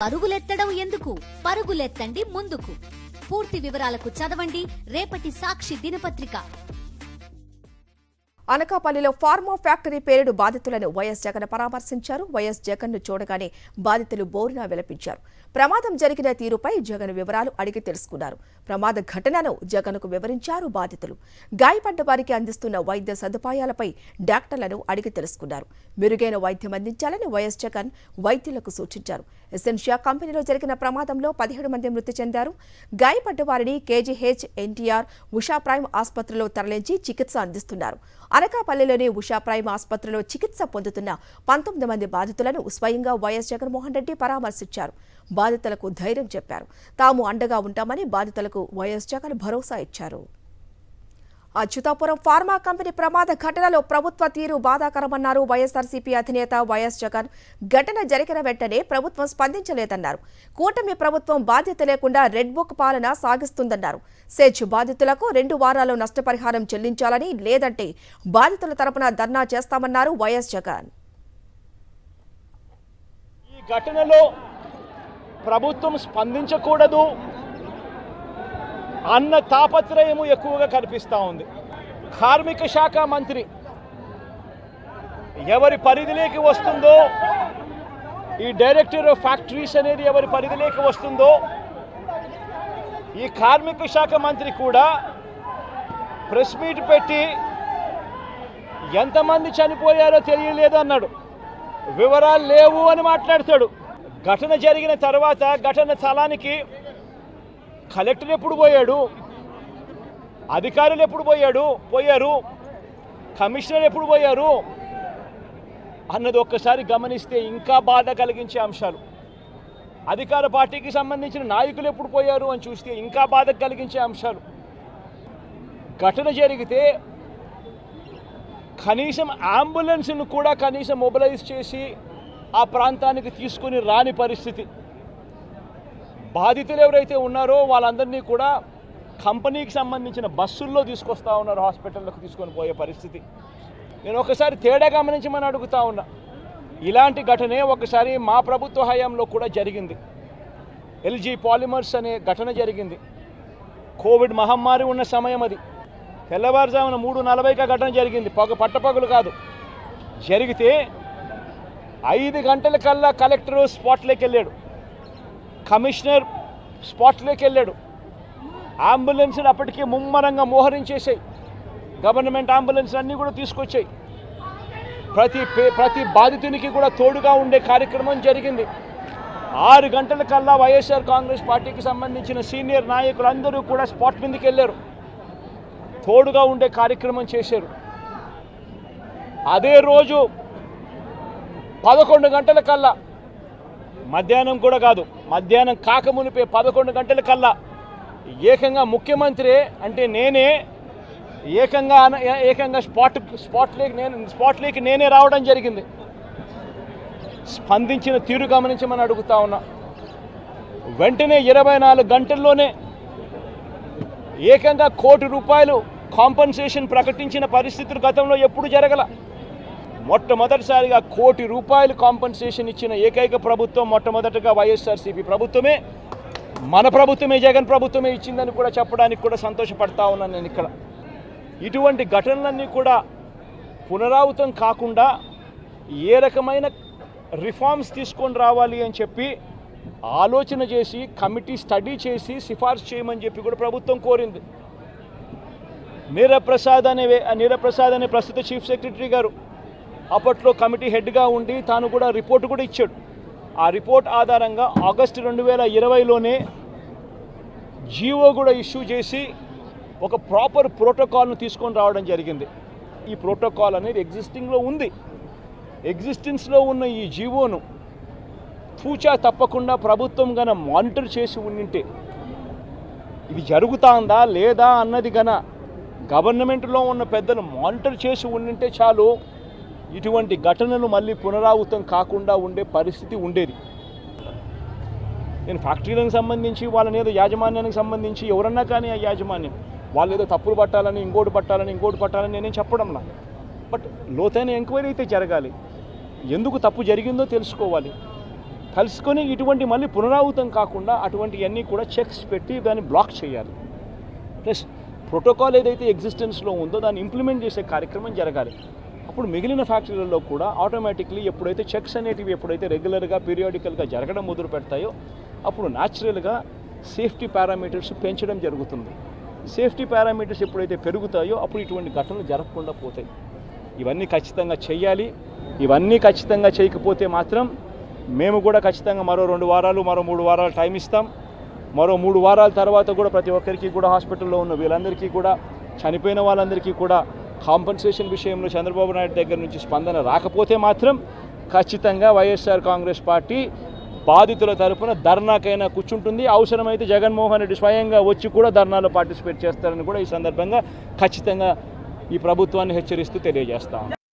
పరుగులెత్తడం ఎందుకు? పరుగులెత్తండి ముందుకు. పూర్తి వివరాలకు చదవండి రేపటి సాక్షి దినపత్రిక. అనకాపల్లిలో ఫార్మా ఫ్యాక్టరీ పేలుడు బాధితులను వైఎస్ జగన్ పరామర్శించారు. వైఎస్ జగన్ ను చూడగానే బాధితులు బోరున విలపించారు. ప్రమాదం జరిగిన తీరుపై జగన్ వివరాలు అడిగి తెలుసుకున్నారు. ప్రమాద ఘటనను జగన్ కు వివరించారు బాధితులు. గాయపడ్డ వారికి అందిస్తున్న వైద్య సదుపాయాలపై డాక్టర్లను అడిగి తెలుసుకున్నారు. మెరుగైన వైద్యం అందించాలని వైఎస్ జగన్ వైద్యులకు సూచించారు. ఎసెన్షియా కంపెనీలో జరిగిన ప్రమాదంలో 17 మంది మృతి చెందారు. గాయపడ్డ వారిని కేజీహెచ్, ఎన్టీఆర్, ఉషా ప్రైమ్ ఆసుపత్రిలో తరలించి చికిత్స అందిస్తున్నారు. అనకాపల్లిలోని ఉషా ప్రైమ్ ఆసుపత్రిలో చికిత్స పొందుతున్న 19 మంది బాధితులను స్వయంగా వైఎస్ జగన్మోహన్ రెడ్డి పరామర్శించారు. బాధితులకు ధైర్యం చెప్పారు. తాము అండగా ఉంటామని బాధితులకు వైఎస్ జగన్ భరోసా ఇచ్చారు. అచ్యుతాపురం ఫార్మా కంపెనీ ప్రమాద ఘటనలో ప్రభుత్వ తీరు బాధాకరమన్నారు వైఎస్ఆర్సీపీ అధినేత వైఎస్ జగన్. ఘటన జరిగిన వెంటనే ప్రభుత్వం స్పందించలేదన్నారు. కూటమి ప్రభుత్వం బాధ్యత లేకుండా రెడ్ బుక్ పాలన సాగిస్తుందన్నారు. సెజ్ బాధితులకు 2 వారాల్లో నష్టపరిహారం చెల్లించాలని, లేదంటే బాధితుల తరపున ధర్నా చేస్తామన్నారు వైఎస్ జగన్. ఈ ఘటనలో ప్రభుత్వం స్పందించకూడదు అన్న తాపత్రయము ఎక్కువగా కనిపిస్తూ ఉంది. కార్మిక శాఖ మంత్రి ఎవరి పరిధిలోకి వస్తుందో, ఈ డైరెక్టర్ ఆఫ్ ఫ్యాక్టరీస్ అనేది ఎవరి పరిధిలోకి వస్తుందో, ఈ కార్మిక శాఖ మంత్రి కూడా ప్రెస్ మీట్ పెట్టి ఎంతమంది చనిపోయారో తెలియలేదు అన్నాడు. వివరాలు లేవు అని మాట్లాడతాడు. ఘటన జరిగిన తర్వాత ఘటన స్థలానికి కలెక్టర్ ఎప్పుడు పోయాడు, అధికారులు ఎప్పుడు పోయారు, కమిషనర్ ఎప్పుడు పోయారు అన్నది ఒక్కసారి గమనిస్తే ఇంకా బాధ కలిగించే అంశాలు. అధికార పార్టీకి సంబంధించిన నాయకులు ఎప్పుడు పోయారు అని చూస్తే ఇంకా బాధ కలిగించే అంశాలు. ఘటన జరిగితే కనీసం అంబులెన్స్ను కూడా కనీసం మొబిలైజ్ చేసి ఆ ప్రాంతానికి తీసుకుని రాని పరిస్థితి. బాధితులు ఎవరైతే ఉన్నారో వాళ్ళందరినీ కూడా కంపెనీకి సంబంధించిన బస్సుల్లో తీసుకొస్తా ఉన్నారు, హాస్పిటల్లోకి తీసుకొని పోయే పరిస్థితి. నేను ఒకసారి తేడా గమనించమని అడుగుతా ఉన్నా. ఇలాంటి ఘటనే ఒకసారి మా ప్రభుత్వ హయాంలో కూడా జరిగింది. ఎల్జీ పాలిమర్స్ అనే ఘటన జరిగింది. కోవిడ్ మహమ్మారి ఉన్న సమయం అది. తెల్లవారుజామున 3:40కి ఘటన జరిగింది, పట్టపగలు కాదు. జరిగితే 5 గంటల కల్లా కలెక్టరు స్పాట్లోకి వెళ్ళాడు, కమిషనర్ స్పాట్లోకి వెళ్ళాడు. అంబులెన్స్లు అప్పటికే ముమ్మరంగా మోహరించేసాయి. గవర్నమెంట్ అంబులెన్స్ అన్నీ కూడా తీసుకొచ్చాయి. ప్రతి బాధితునికి కూడా తోడుగా ఉండే కార్యక్రమం జరిగింది. 6 గంటల కల్లా వైఎస్ఆర్ కాంగ్రెస్ పార్టీకి సంబంధించిన సీనియర్ నాయకులు అందరూ కూడా స్పాట్ మీదకి వెళ్ళారు, తోడుగా ఉండే కార్యక్రమం చేశారు. అదే రోజు 11 గంటల కల్లా, మధ్యాహ్నం కూడా కాదు, మధ్యాహ్నం కాకమునిపే 11 గంటల కల్లా ఏకంగా ముఖ్యమంత్రి అంటే నేనే ఏకంగా స్పాట్లోకి నేనే రావడం జరిగింది. స్పందించిన తీరు గమనించమని అడుగుతా ఉన్నా. వెంటనే 24 గంటల్లోనే ఏకంగా ₹1 కోటి కాంపన్సేషన్ ప్రకటించిన పరిస్థితులు గతంలో ఎప్పుడు జరగల. మొట్టమొదటిసారిగా ₹1 కోటి కాంపన్సేషన్ ఇచ్చిన ఏకైక ప్రభుత్వం మొట్టమొదటగా వైఎస్ఆర్సీపీ ప్రభుత్వమే, మన ప్రభుత్వమే, జగన్ ప్రభుత్వమే ఇచ్చిందని కూడా చెప్పడానికి కూడా సంతోషపడతా ఉన్నాను నేను ఇక్కడ. ఇటువంటి ఘటనలన్నీ కూడా పునరావృతం కాకుండా ఏ రకమైన రిఫార్మ్స్ తీసుకొని రావాలి అని చెప్పి ఆలోచన చేసి కమిటీ స్టడీ చేసి సిఫార్సు చేయమని చెప్పి కూడా ప్రభుత్వం కోరింది. నీరప్రసాద్ అనే ప్రస్తుత చీఫ్ సెక్రటరీ గారు అప్పట్లో కమిటీ హెడ్గా ఉండి తాను కూడా రిపోర్ట్ కూడా ఇచ్చాడు. ఆ రిపోర్ట్ ఆధారంగా ఆగస్టు 2020లోనే జీవో కూడా ఇష్యూ చేసి ఒక ప్రాపర్ ప్రోటోకాల్ను తీసుకొని రావడం జరిగింది. ఈ ప్రోటోకాల్ అనేది ఎగ్జిస్టింగ్లో ఉంది. ఎగ్జిస్టెన్స్లో ఉన్న ఈ జీవోను తూచా తప్పకుండా ప్రభుత్వం గన మానిటర్ చేసి ఉండింటే, ఇది జరుగుతుందా లేదా అన్నది గన గవర్నమెంట్లో ఉన్న పెద్దలు మానిటర్ చేసి ఉండింటే చాలు, ఇటువంటి ఘటనలు మళ్ళీ పునరావృతం కాకుండా ఉండే పరిస్థితి ఉండేది. నేను ఫ్యాక్టరీలకు సంబంధించి వాళ్ళని ఏదో యాజమాన్యానికి సంబంధించి ఎవరన్నా కానీ ఆ యాజమాన్యం వాళ్ళు ఏదో తప్పులు పట్టాలని ఇంకోటి పట్టాలని నేనేం చెప్పడం నా. బట్ లోతైన ఎంక్వైరీ అయితే జరగాలి. ఎందుకు తప్పు జరిగిందో తెలుసుకోవాలి. కలుసుకొని ఇటువంటి మళ్ళీ పునరావృతం కాకుండా అటువంటివన్నీ కూడా చెక్స్ పెట్టి దాన్ని బ్లాక్ చేయాలి. ప్లస్ ప్రోటోకాల్ ఏదైతే ఎగ్జిస్టెన్స్లో ఉందో దాన్ని ఇంప్లిమెంట్ చేసే కార్యక్రమం జరగాలి. అప్పుడు మిగిలిన ఫ్యాక్టరీలలో కూడా ఆటోమేటిక్లీ ఎప్పుడైతే చెక్స్ అనేటివి ఎప్పుడైతే రెగ్యులర్గా పీరియాడికల్గా జరగడం మొదలు పెడతాయో అప్పుడు న్యాచురల్గా సేఫ్టీ పారామీటర్స్ పెంచడం జరుగుతుంది. సేఫ్టీ పారామీటర్స్ ఎప్పుడైతే పెరుగుతాయో అప్పుడు ఇటువంటి ఘటనలు జరగకుండా పోతాయి. ఇవన్నీ ఖచ్చితంగా చేయాలి. ఇవన్నీ ఖచ్చితంగా చేయకపోతే మాత్రం మేము కూడా ఖచ్చితంగా మరో 2 వారాలు మరో 3 వారాలు టైం ఇస్తాం. మరో 3 వారాల తర్వాత కూడా ప్రతి ఒక్కరికి కూడా హాస్పిటల్లో ఉన్న వీళ్ళందరికీ కూడా చనిపోయిన వాళ్ళందరికీ కూడా కాంపన్సేషన్ విషయంలో చంద్రబాబు నాయుడు దగ్గర నుంచి స్పందన రాకపోతే మాత్రం ఖచ్చితంగా వైఎస్ఆర్ కాంగ్రెస్ పార్టీ బాధితుల తరఫున ధర్నాకైనా కూర్చుంటుంది. అవసరమైతే జగన్మోహన్ రెడ్డి స్వయంగా వచ్చి కూడా ధర్నాలో పార్టిసిపేట్ చేస్తారని కూడా ఈ సందర్భంగా ఖచ్చితంగా ఈ ప్రభుత్వాన్ని హెచ్చరిస్తూ తెలియజేస్తాం.